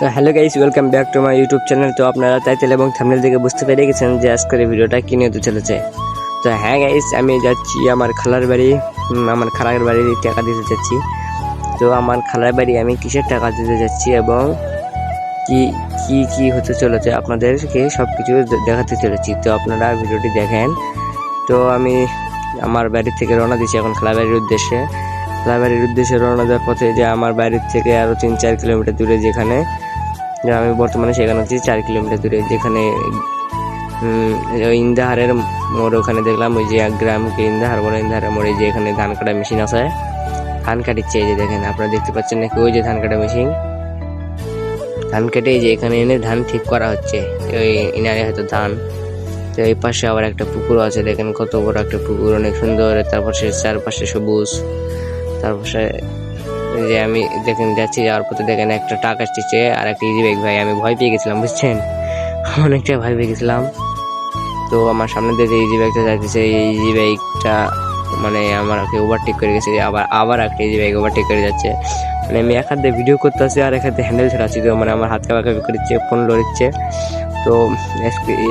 তো hello guys, welcome back to my YouTube channel. তো আপনারা টাইটেল এবং থাম্বনেল দেখে বুঝতে পেরে গেছেন যে আজকের ভিডিওটা কি নিয়ে হতে চলেছে। তো হ্যাঁ গাইস, আমি যাচ্ছি আমার খালার বাড়ি। আমার খালার বাড়ির টাকা দিতে যাচ্ছি। তো আমার খালার বাড়ি আমি কিসের টাকা দিতে যাচ্ছি এবং কি কি কি হতে চলেছে আপনাদেরকে সব কিছু দেখাতে চলেছি। তো আপনারা ভিডিওটি দেখেন। তো আমি আমার বাড়ি থেকে রওনা দিচ্ছি এখন খালার বাড়ির উদ্দেশ্যে। খালার বাড়ির উদ্দেশ্যে রওনা দেওয়ার পথে যে আমার বাড়ির থেকে আরও 3-4 কিলোমিটার দূরে যেখানে আমি বর্তমানে সেখানে হচ্ছি 4 কিলোমিটার দূরে, যেখানে ইন্দাহারের মোড়, ওখানে দেখলাম ওই যে এক গ্রামকে ইন্দাহার বলে। ইন্দাহারের মোড়ে যে এখানে ধান কাটা মেশিন আছে, ধান কাটিচ্ছে। এই যে দেখেন, আপনারা দেখতে পাচ্ছেন নাকি ওই যে ধান কাটা মেশিন, ধান কেটে যে এখানে এনে ধান ঠিক করা হচ্ছে। ওই ইনারে হয়তো ধান। তো এই পাশে আবার একটা পুকুর আছে, দেখেন কত বড় একটা পুকুর, অনেক সুন্দর। তারপর সে চারপাশে সবুজ। তারপাশে যে আমি দেখেন যাচ্ছি, যাওয়ার পথে দেখেন একটা ট্রাক আসছে আর একটা ইজি বাইক। ভাই আমি ভয় পেয়ে গেছিলাম, বুঝছেন, অনেকটা ভয় পেয়ে গেছিলাম। তো আমার সামনে দিয়ে যে ইজি বাইকটা যাচ্ছে, এই ইজি বাইকটা মানে আমাকে ওভারটেক করে গেছে। আবার একটা ইজি বাইক ওভারটেক করে যাচ্ছে। মানে আমি এক হাতে ভিডিও করতে আসছি আর এক হাতে হ্যান্ডেল ছাড়াচ্ছি। তো মানে আমার হাত কাঁপাকাঁপি করছে, ফোন লড়ছে। তো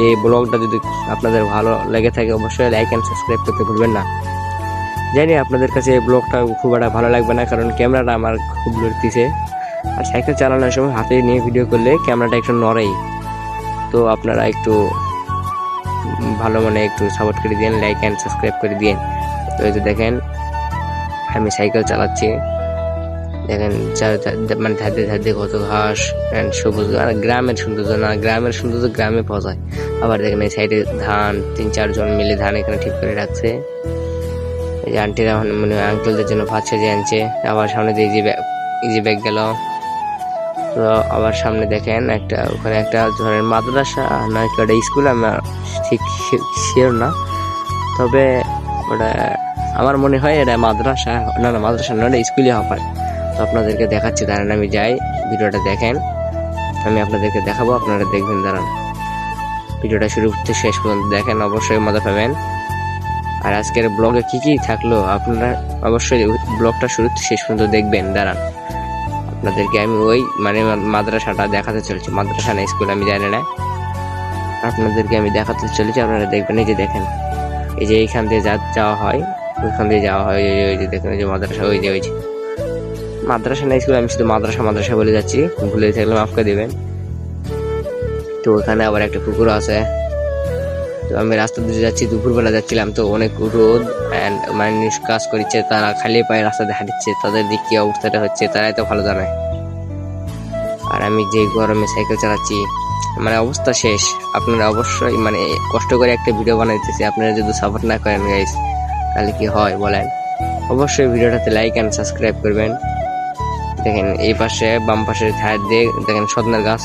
এই ব্লগটা যদি আপনাদের ভালো লেগে থাকে অবশ্যই লাইক অ্যান্ড সাবস্ক্রাইব করতে ভুলবেন না। জানি আপনাদের কাছে এই ব্লগটা খুব একটা ভালো লাগবে না, কারণ ক্যামেরাটা আমার খুব লড়তেছে। আর সাইকেল চালানোর সময় হাতে নিয়ে ভিডিও করলে ক্যামেরাটা একটু নড়েই। তো আপনারা একটু ভালো মনে একটু সাপোর্ট করে দিন, লাইক অ্যান্ড সাবস্ক্রাইব করে দিন। তো এই যে দেখেন আমি সাইকেল চালাচ্ছি, দেখেন মানে ধারে ধারে কত ঘাস অ্যান্ড সবুজ। আর গ্রামের সৌন্দর্য না, গ্রামের সৌন্দর্য গ্রামে পাওয়া যায়। আবার দেখেন এই সাইডে ধান, 3-4 জন মিলে ধান এখানে ঠিক করে রাখছে। এই যে আন্টিরা মানে আঙ্কেলদের জন্য ভাত সেজে আনছে। আবার সামনে দিয়ে ইজি ব্যাগ গেল। তো আবার সামনে দেখেন একটা, ওখানে একটা ধরেন মাদ্রাসা না একটা স্কুল, আমি ঠিক শিওর না, তবে ওটা আমার মনে হয় এটা মাদ্রাসা। না মাদ্রাসা না, এটা স্কুলই হবে। তো আপনাদেরকে দেখাচ্ছি, দাঁড়ান আমি যাই, ভিডিওটা দেখেন। আমি আপনাদেরকে দেখাবো, আপনারা দেখবেন, দাঁড়ান। ভিডিওটা শুরু থেকে শেষ পর্যন্ত দেখেন, অবশ্যই মজা পাবেন। আর আজকের ব্লগে কি কি থাকলো আপনারা অবশ্যই ব্লগটা শুরু থেকে শেষ পর্যন্ত দেখবেন। দাঁড়ান, আপনাদেরকে আমি ওই মানে মাদ্রাসাটা দেখাতে চলেছি। মাদ্রাসা না স্কুল আমি জানি না, আপনাদেরকে আমি দেখাতে চলেছি, আপনারা দেখবেন। এই যে দেখেন, এই যে এইখান দিয়ে যাওয়া হয়, ওইখান দিয়ে যাওয়া হয়। ওই যে দেখেন, ওই যে মাদ্রাসা, ওই যে মাদ্রাসা না স্কুল, আমি শুধু মাদ্রাসা বলে যাচ্ছি, ভুলে থাকলে মাফ করে দেবেন। তো ওখানে আবার একটা পুকুর আছে। তো আমি রাস্তা দিয়ে যাচ্ছি, দুপুরবেলা যাচ্ছিলাম, তো অনেক রোদ অ্যান্ড মানুষ কাজ করছে, তারা খালি পায়ে রাস্তা দিয়ে হাঁটছে, তাদের দিক কি অবস্থাটা হচ্ছে তারাই তো ভালো জানে। আর আমি যে গরমে সাইকেল চালাচ্ছি, মানে অবস্থা শেষ। আপনারা অবশ্যই মানে কষ্ট করে একটা ভিডিও বানাইতেছি, আপনারা যদি সাপোর্ট না করেন গাইস তাহলে কি হয় বলেন। অবশ্যই ভিডিওটাতে লাইক অ্যান্ড সাবস্ক্রাইব করবেন। দেখেন এই পাশে বাম পাশে সাইড দিয়ে দেখেন সজনার গাছ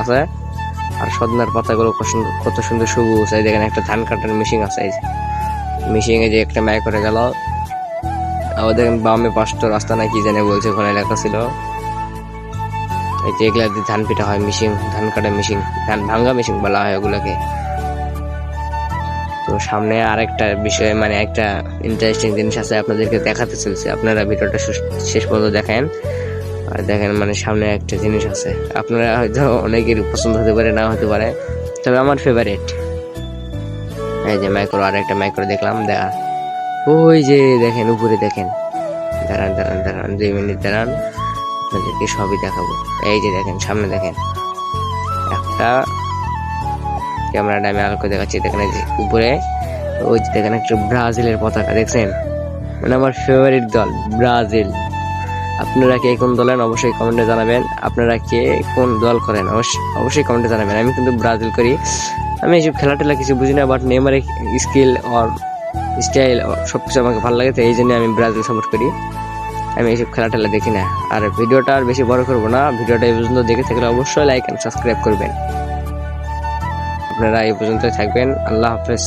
আছে, আর সজনার পাতাগুলো কত সুন্দর সবুজ। এই দেখেন একটা ধান কাটার মেশিন আছে, এই যে মেশিনে যে একটা ম্যায় করে গেল। আবার দেখেন বামে পাঁচটা রাস্তা না কি জানে বলছে, ওখানে লেখা ছিল। এই যে এগুলা দিয়ে ধান পিটা হয়, মেশিন, ধান কাটা মেশিন, ধান ভাঙ্গা মেশিন বলা হয় ওগুলাকে। তো সামনে আরেকটা বিষয় মানে একটা ইন্টারেস্টিং জিনিস আছে, আপনাদেরকে দেখাতে চলছে। আপনারা ভিডিওটা শেষ পর্যন্ত দেখেন। আর দেখেন মানে সামনে একটা জিনিস আছে, আপনারা হয়তো অনেকের পছন্দ হতে পারে, না হতে পারে, তবে আমার ফেভারিট। এই যে মাইক্রো, আর একটা মাইক্রো দেখলাম, দেখা ওই যে দেখেন উপরে দেখেন। দাঁড়ান 2 মিনিট দাঁড়ান, আপনাদেরকে সবই দেখাবো। এই যে দেখেন সামনে দেখেন একটা, ক্যামেরাটা আমি আলো করে দেখাচ্ছি, দেখেন এই যে উপরে ওই যে দেখেন একটা ব্রাজিলের পতাকা, দেখছেন, মানে আমার ফেভারিট দল ব্রাজিল। আপনারা কে কোন দলেন অবশ্যই কমেন্টে জানাবেন। আপনারা কে কোন দল করেন অবশ্যই কমেন্টে জানাবেন। আমি কিন্তু ব্রাজিল করি। আমি এইসব খেলা টেলা কিছু বুঝি না, বাট নেইমারের স্কিল আর স্টাইল সবকিছু আমাকে ভালো লাগে, তো এই জন্য আমি ব্রাজিল সাপোর্ট করি। আমি এইসব খেলা টেলা দেখি না। আর ভিডিওটা আর বেশি বড় করবো না, ভিডিওটা এই পর্যন্ত দেখে থাকলে অবশ্যই লাইক অ্যান্ড সাবস্ক্রাইব করবেন। আপনারা এই পর্যন্ত থাকবেন। আল্লাহ হাফেজ।